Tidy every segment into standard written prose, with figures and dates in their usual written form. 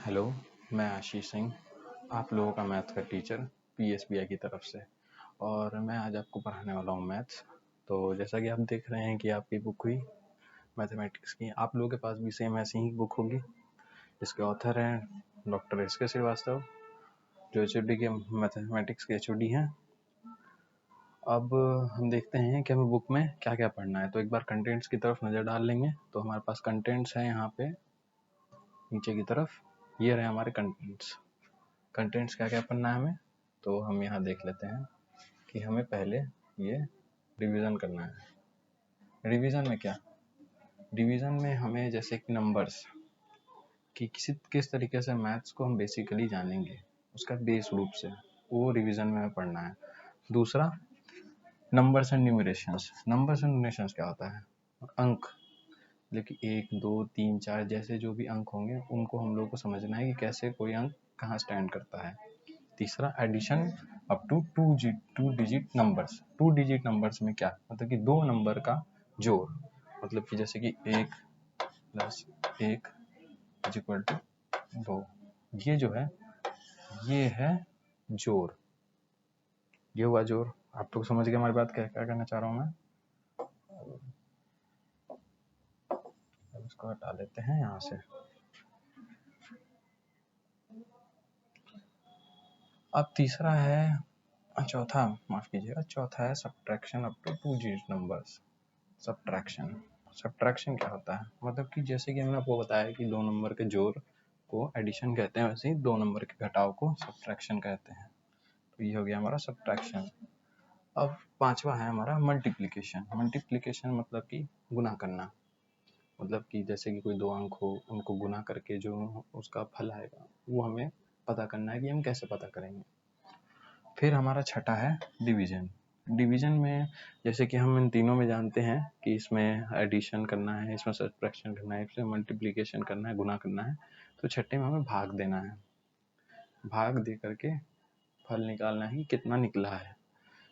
Hello, मैं आशीष सिंह, आप लोगों का मैथ का टीचर पीएसबीआई की तरफ से। और मैं आज आपको पढ़ाने वाला हूँ मैथ्स। तो जैसा कि आप देख रहे हैं कि आपकी बुक हुई मैथमेटिक्स की, आप लोगों के पास भी सेम ऐसी ही बुक होगी। इसके ऑथर हैं डॉक्टर एस.के. श्रीवास्तव, जो एचओडी के मैथमेटिक्स के एचओडी हैं। अब हम देखते हैं कि हमें बुक में क्या क्या पढ़ना है। तो एक बार कंटेंट्स की तरफ नज़र डाल लेंगे तो हमारे पास कंटेंट्स हैं यहाँ पे नीचे की तरफ। ये रहे हमारे कंटेंट्स क्या क्या पढ़ना है हमें। तो हम यहाँ देख लेते हैं कि हमें पहले ये रिवीजन करना है। रिवीजन में क्या, रिवीजन में हमें जैसे कि नंबर्स कि किस तरीके से मैथ्स को हम बेसिकली जानेंगे, उसका बेस रूप से, वो रिवीजन में हमें पढ़ना है। दूसरा, नंबर्स एंड न्यूमरेशंस। नंबर्स एंड न्यूमरेशंस क्या होता है? अंक, लेकिन 1, 2, 3, 4 जैसे जो भी अंक होंगे उनको हम लोग को समझना है कि कैसे कोई अंक कहाँ स्टैंड करता है। तीसरा, addition up to two digit numbers. 2 digit numbers में क्या मतलब कि 2 नंबर का जोड़, मतलब कि जैसे कि 1 प्लस 1 इज इक्वल टू 2। ये जो है ये है जोड़, ये हुआ जोड़। आप लोग समझ गए हमारी बात, क्या क्या कहना चाह रहा हूँ मैं। अब इसको हटा लेते हैं यहाँ से। अब तीसरा है, चौथा माफ कीजिएगा, चौथा है subtraction up to 2 digit numbers. Subtraction क्या होता है? मतलब कि जैसे कि मैंने आपको बताया कि 2 नंबर के जोड़ को एडिशन कहते हैं, वैसे ही 2 नंबर के घटाव को सब्ट्रैक्शन कहते हैं। तो ये हो गया हमारा सब्ट्रैक्शन। अब पांचवा है हमारा मल्टीप्लिकेशन। मल्टीप्लिकेशन मतलब कि गुना करना, मतलब कि जैसे कि कोई 2 अंक हो, उनको गुना करके जो उसका फल आएगा वो हमें पता करना है कि हम कैसे पता करेंगे। फिर हमारा छठा है डिवीजन। डिवीजन में जैसे कि हम इन तीनों में जानते हैं कि इसमें एडिशन करना है, इसमें सब्ट्रैक्शन करना है, इसमें मल्टीप्लिकेशन करना है, गुना करना है। तो छठे में हमें भाग देना है, भाग दे करके फल निकालना है कि कितना निकला है।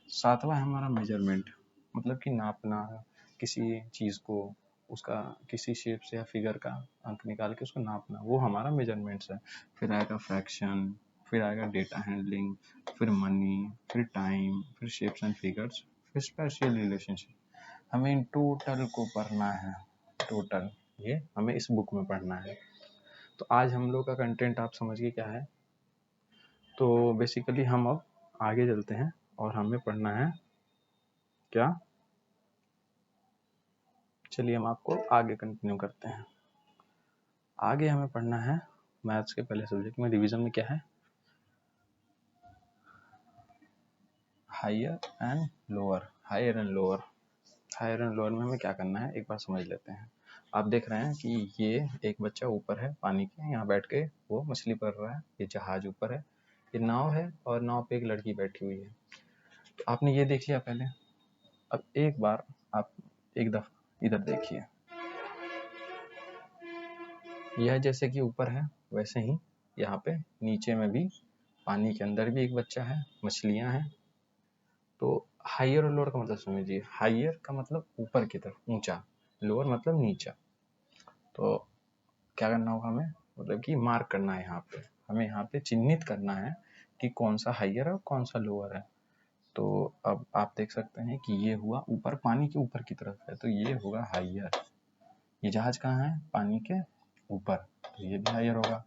सातवां है हमारा मेजरमेंट, मतलब कि नापना किसी चीज़ को, उसका किसी शेप से या फिगर का अंक निकाल के उसको नापना, वो हमारा मेजरमेंट्स है। फिर आएगा फ्रैक्शन, फिर आएगा डेटा हैंडलिंग, फिर मनी, फिर टाइम, फिर शेप्स एंड फिगर्स, फिर स्पेशल रिलेशनशिप। हमें इन टोटल को पढ़ना है, टोटल ये हमें इस बुक में पढ़ना है। तो आज हम लोग का कंटेंट आप समझिए क्या है। तो बेसिकली हम अब आगे चलते हैं और हमें पढ़ना है क्या, चलिए हम आपको आगे कंटिन्यू करते हैं। आगे हमें पढ़ना है मैथ्स के पहले सब्जेक्ट में, रिवीजन में क्या है, higher and lower. Higher and lower, higher and lower में हमें क्या करना है एक बार समझ लेते हैं। आप देख रहे हैं कि ये एक बच्चा ऊपर है पानी के, यहाँ बैठ के वो मछली पकड़ रहा है। ये जहाज ऊपर है, ये नाव है और नाव पे एक लड़की बैठी हुई है। तो आपने ये देख लिया पहले। अब एक बार आप एक दफा इधर देखिए, यह जैसे कि ऊपर है वैसे ही यहाँ पे नीचे में भी पानी के अंदर भी एक बच्चा है, मछलियाँ हैं। तो हायर और लोअर का मतलब समझिए, हायर का मतलब ऊपर की तरफ ऊंचा, लोअर मतलब नीचा। तो क्या करना होगा हमें, मतलब कि मार्क करना है यहाँ पे, हमें यहाँ पे चिन्हित करना है कि कौन सा हायर है और कौन सा लोअर है। तो अब आप देख सकते हैं कि ये हुआ ऊपर, पानी के ऊपर की तरफ है, तो ये होगा हायर। ये जहाज कहाँ है? पानी के ऊपर, तो ये भी हायर होगा।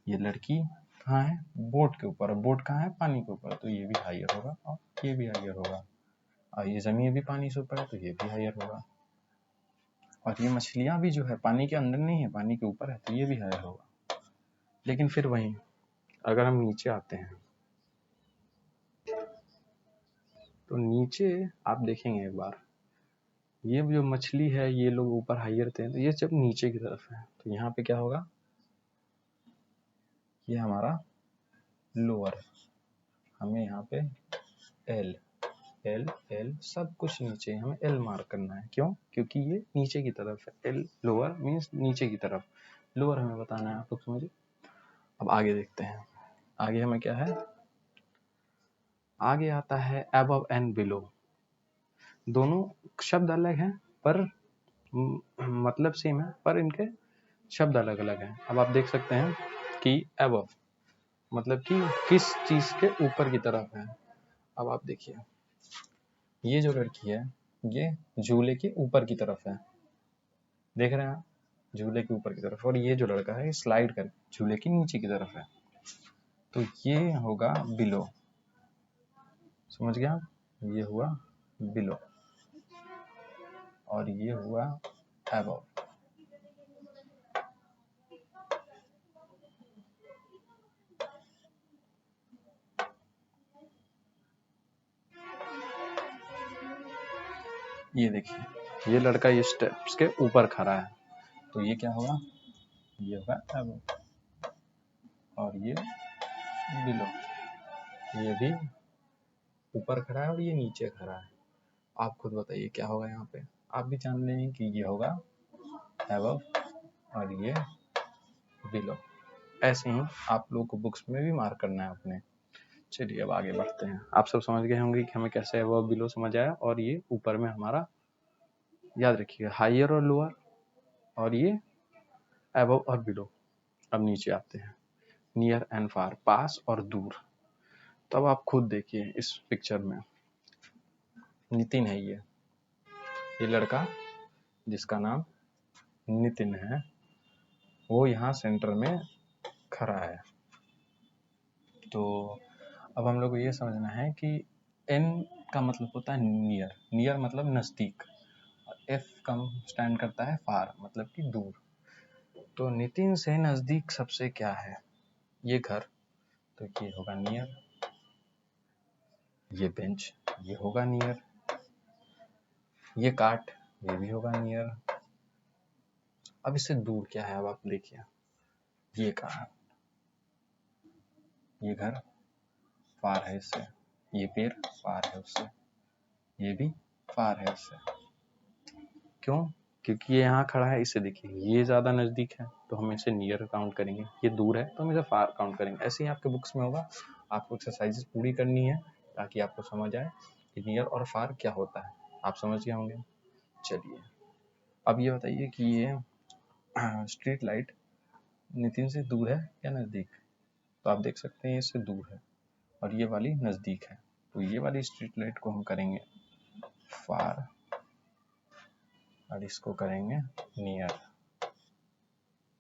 ये लड़की कहाँ है? बोट के ऊपर, बोट कहाँ है? पानी के ऊपर, तो ये भी हायर होगा और ये भी हायर होगा। और ये जमीन भी पानी से ऊपर है, तो ये भी हायर होगा। और ये मछलियां भी जो है पानी के अंदर नहीं है, पानी के ऊपर है, तो ये भी हायर होगा। लेकिन फिर वहीं अगर हम नीचे आते हैं तो नीचे आप देखेंगे एक बार, ये जो मछली है ये लोग ऊपर हायर थे, तो ये जब नीचे की तरफ है तो यहाँ पे क्या होगा, ये हमारा लोअर है। हमें यहाँ पे एल एल एल सब कुछ नीचे, हमें एल मार्क करना है। क्यों? क्योंकि ये नीचे की तरफ है। एल लोअर मीन्स नीचे की तरफ, लोअर हमें बताना है। आप लोग समझिए। अब आगे देखते हैं, आगे हमें क्या है, आगे आता है अबव एंड बिलो। दोनों शब्द अलग हैं पर मतलब सेम है, पर इनके शब्द अलग अलग हैं। अब आप देख सकते हैं की above, मतलब कि किस चीज के ऊपर की तरफ है। अब आप देखिए, ये जो लड़की है ये झूले के ऊपर की तरफ है, देख रहे हैं आप, झूले के ऊपर की तरफ, और ये जो लड़का है स्लाइड कर झूले के नीचे की तरफ है, तो ये होगा बिलो। समझ गया आप? ये हुआ बिलो और ये हुआ above। ये देखिए, ये लड़का ये स्टेप्स के ऊपर खड़ा है, तो ये क्या होगा, ये होगा above, और ये बिलो, ये भी ऊपर खड़ा है और ये नीचे खड़ा है। आप खुद बताइए क्या होगा यहाँ पे, आप भी जान लेंगे कि ये होगा above और ये बिलो। ऐसे ही आप लोगों को बुक्स में भी मार्क करना है अपने। चलिए अब आगे बढ़ते हैं। आप सब समझ गए होंगे कि हमें कैसे above बिलो समझ आया, और ये ऊपर में हमारा, याद रखिएगा, हायर और लोअर, और ये above और बिलो। अब नीचे आते हैं, नियर एंड फार, पास और दूर। तो अब आप खुद देखिए इस पिक्चर में, नितिन है ये लड़का जिसका नाम नितिन है, वो यहाँ सेंटर में खड़ा है। तो अब हम लोग को ये समझना है कि N का मतलब होता है नियर, नियर मतलब नज़दीक, और F का स्टैंड करता है फार, मतलब कि दूर। तो नितिन से नज़दीक सबसे क्या है, ये घर, तो ये होगा नियर, ये बेंच, ये होगा नियर, ये काट, ये भी होगा नियर। अब इससे दूर क्या है, अब आप देखिए, ये कहा, ये घर फार है इससे, ये पेड़ फार है उससे, ये भी फार है उससे। क्यों? क्योंकि ये यहाँ खड़ा है, इससे देखिए ये ज़्यादा नज़दीक है तो हम इसे नियर काउंट करेंगे, ये दूर है तो हम इसे फार काउंट करेंगे। ऐसे ही आपके बुक्स में होगा, आपको एक्सरसाइजेस पूरी करनी है ताकि आपको समझ आए कि नियर और फार क्या होता है। आप समझ गए होंगे। चलिए अब ये बताइए कि ये स्ट्रीट लाइट नितिन से दूर है या नज़दीक? तो आप देख सकते हैं इससे दूर है और ये वाली नज़दीक है, तो ये वाली स्ट्रीट लाइट को हम करेंगे फार और इसको करेंगे नियर।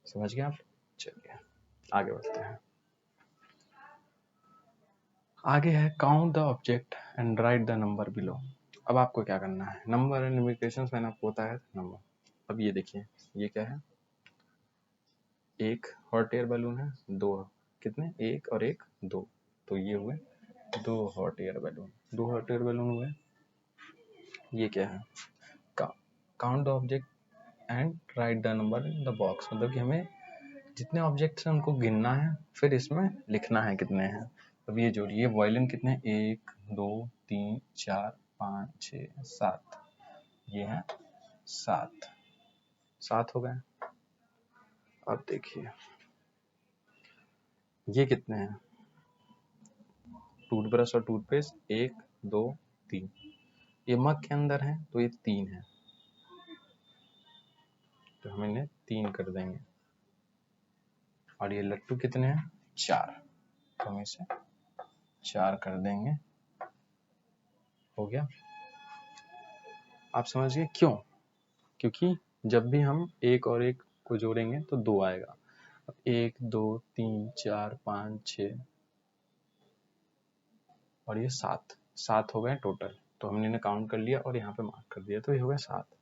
समझ गए आप? चलिए आगे बढ़ते हैं। आगे है count the object and right the number below. अब आपको क्या करना है, नंबर एंड न्यूमेरिकेशंस मैंने आपको बताया था नंबर। अब ये देखिए, ये क्या है, एक हॉट एयर बैलून है, दो, कितने, एक और एक दो, तो ये हुए दो हॉट एयर बैलून, दो हॉट एयर बैलून हुए। ये क्या है, count the object and right the number in the box, मतलब कि हमें जितने ऑब्जेक्ट्स हैं उनको गिनना है, फिर इसमें लिखना है कितने हैं। अब ये जोड़िए, वायलिन कितने हैं, 1 2 3 4 5 6 7, ये है 7, 7 हो गए। अब देखिए ये कितने हैं, टूथब्रश और टूथपेस्ट 1 2 3, ये मग के अंदर है तो ये 3 है, तो हम इन्हें 3 कर देंगे। और ये लट्टू कितने हैं, 4, तो हम इसे 4 कर देंगे। हो गया? आप समझ गए क्यों? क्योंकि जब भी हम एक और एक को जोड़ेंगे तो 2 आएगा। 1 2 3 4 5 6 और ये 7, 7 हो गए टोटल, तो हमने इन्हें काउंट कर लिया और यहाँ पे मार्क कर दिया, तो ये हो गया 7।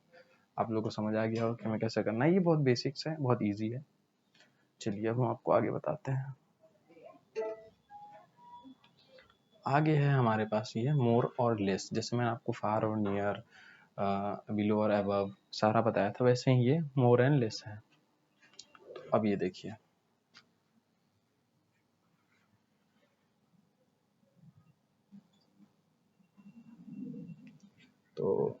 आप लोगों को समझ आ गया होगा कि हमें कैसे करना है, ये बहुत बेसिक्स है, बहुत ईजी है। चलिए अब हम आपको आगे बताते हैं। आगे है हमारे पास ये मोर और लेस, जैसे मैंने आपको फार और नियर, बिलो और अबव सारा बताया था, वैसे ही ये मोर एंड लेस है। तो अब ये देखिए, तो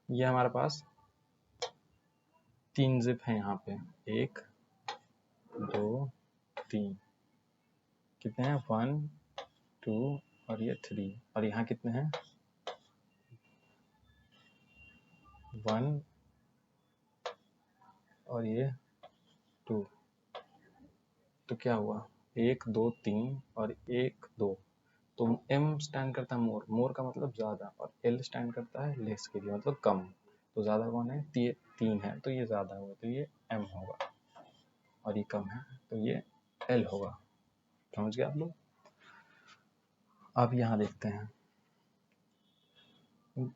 ये हमारे पास 3 जिप है यहाँ पे, 1 2 3, कितने हैं, 1 2 और ये 3, और यहाँ कितने हैं, 1 और ये 2, तो क्या हुआ, 1 2 3 और 1 2, तो m स्टैंड करता है मोर, मोर का मतलब ज़्यादा, और l स्टैंड करता है लेस के लिए, मतलब कम। तो ज़्यादा कौन है, 3 है, तो ये ज़्यादा होगा, तो ये m होगा, और ये कम है तो ये l होगा। समझ गए आप लोग? अब यहाँ देखते हैं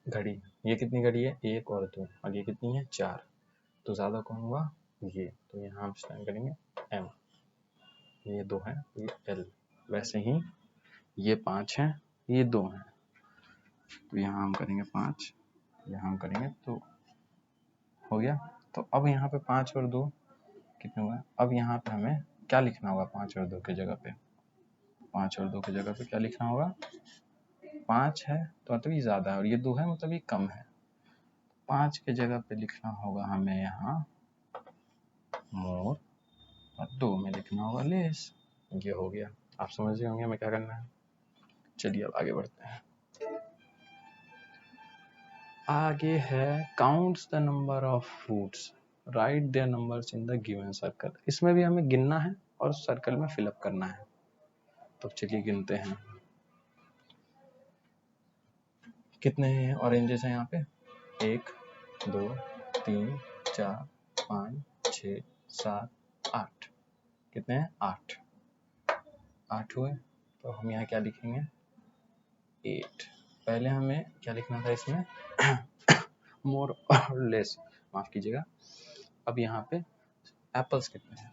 घड़ी, ये कितनी घड़ी है, 1 और 2, और ये कितनी है, 4, तो ज़्यादा कौन हुआ, ये, तो यहाँ हम स्टैंड करेंगे m, ये 2 है, ये l। वैसे ही ये 5 है, ये 2 है, तो यहाँ हम करेंगे 5, यहाँ हम करेंगे 2, हो गया। तो अब यहाँ पे 5 और 2 कितने हुए, अब यहाँ पे हमें क्या लिखना होगा, 5 और 2 की जगह पे, 5 और 2 की जगह पे क्या लिखना होगा, 5 है तो मतलब ये ज़्यादा है, और ये 2 है मतलब ये कम है, 5 के जगह पे लिखना होगा हमें यहाँ मोर, और 2 में लिखना होगा लेस। ये हो गया, आप समझ गए होंगे हमें क्या करना है। चलिए अब आगे बढ़ते हैं। आगे है counts the number of fruits, write their numbers in the given circle. इसमें भी हमें गिनना है और सर्कल में फिलअप करना है। तो चलिए गिनते हैं, कितने हैं ऑरेंजेस हैं यहाँ पे, 1 2 3 4 5 6 7 8, कितने हैं, 8 हुए। तो हम यहाँ क्या लिखेंगे, 8। पहले हमें क्या लिखना था इसमें मोर और लेस, माफ कीजिएगा। अब यहाँ पे एप्पल्स कितने हैं,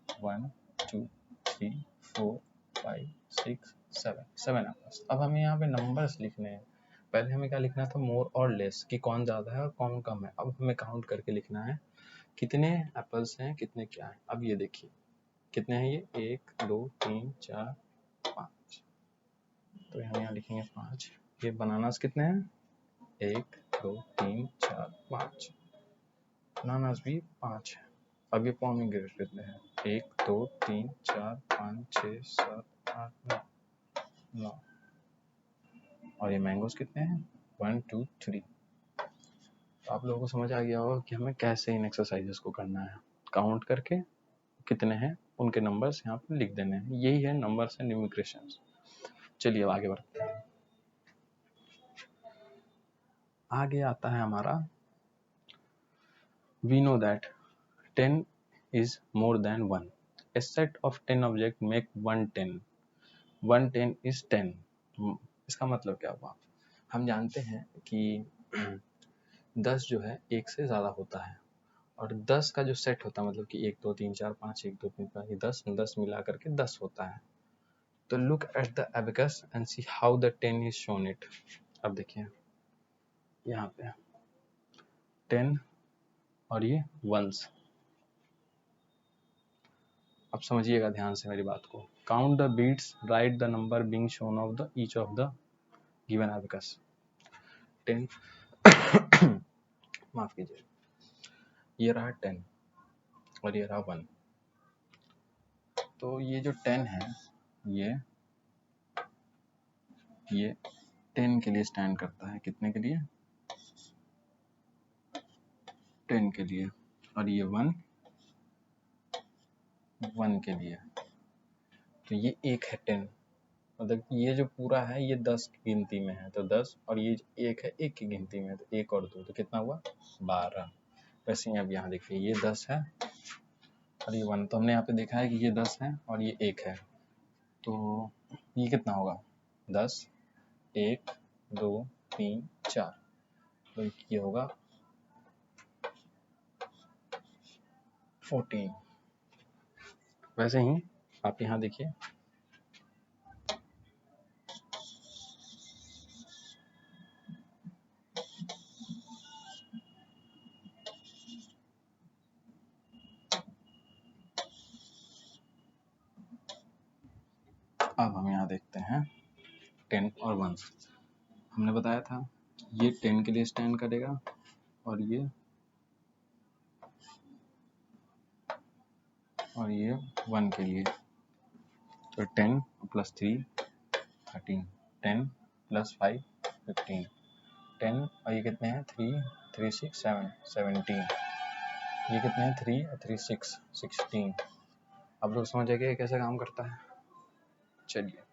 1 2 3 4 5 6 7 एप्पल्स। अब हमें यहाँ पे नंबर्स लिखने हैं। पहले हमें क्या लिखना था, मोर और लेस, कि कौन ज़्यादा है और कौन कम है। अब हमें काउंट करके लिखना है कितने एप्पल्स हैं, कितने क्या है। अब ये देखिए कितने हैं, ये 1 2 3 4 5, तो हम यहाँ लिखेंगे 5। ये बनानास कितने हैं, 1 2 3 4 5, बनानास भी 5 है। अब ये पोमीग्रेनेट कितने हैं, 1 2 3 4 5 6 7 8 9, और ये मैंगोस कितने हैं, 1 2 3। तो आप लोगों को समझ आ गया होगा कि हमें कैसे इन एक्सरसाइजेस को करना है, काउंट करके कितने हैं उनके नंबर्स यहाँ पे लिख देने हैं। यही है नंबर्स एंड न्यूमेरिकेशंस। चलिए अब आगे बढ़ते हैं। आगे आता है हमारा, we know that 10 is more than 1. A set of 10 objects make 1 10. 1 10 is 10. इसका मतलब क्या हुआ, हम जानते हैं कि 10 जो है एक से ज़्यादा होता है, और 10 का जो सेट होता है, मतलब कि 1 2 3 4 5 1 2 3 4 10 मिला करके 10 होता है। तो look at the abacus and see how the 10 is shown it. अब देखिए यहाँ पे 10 और ये वंस। अब समझिएगा ध्यान से मेरी बात को। Count the beads, write the number being shown of the each of the given abacus. 10 माफ कीजिए, ये रहा 10 और ये रहा 1। तो ये जो 10 है ये 10 के लिए स्टैंड करता है, कितने के लिए, 10 के लिए, और ये 1 के लिए। तो ये एक है 10, मतलब ये जो पूरा है ये 10 की गिनती में है, तो 10, और ये एक है 1 की गिनती में, तो 1 और 2, तो कितना हुआ, 12। वैसे ही अब यहाँ देखिए ये 10 है और ये 1, तो हमने यहाँ पे देखा है कि ये 10 है और ये 1 है, तो ये कितना होगा, 10 1 2 3 4, तो ये होगा 14। वैसे ही आप यहाँ देखिए अब हम यहाँ देखते हैं 10 और 1। हमने बताया था ये 10 के लिए स्टैंड करेगा और ये 1 के लिए। तो 10 + 3 13, 10 + 5 15, 10 और ये कितने हैं, 3 3 6 7 17, ये कितने हैं, 3 और 3 6 16, आप लोग समझ गए कैसे काम करता है। चलिए।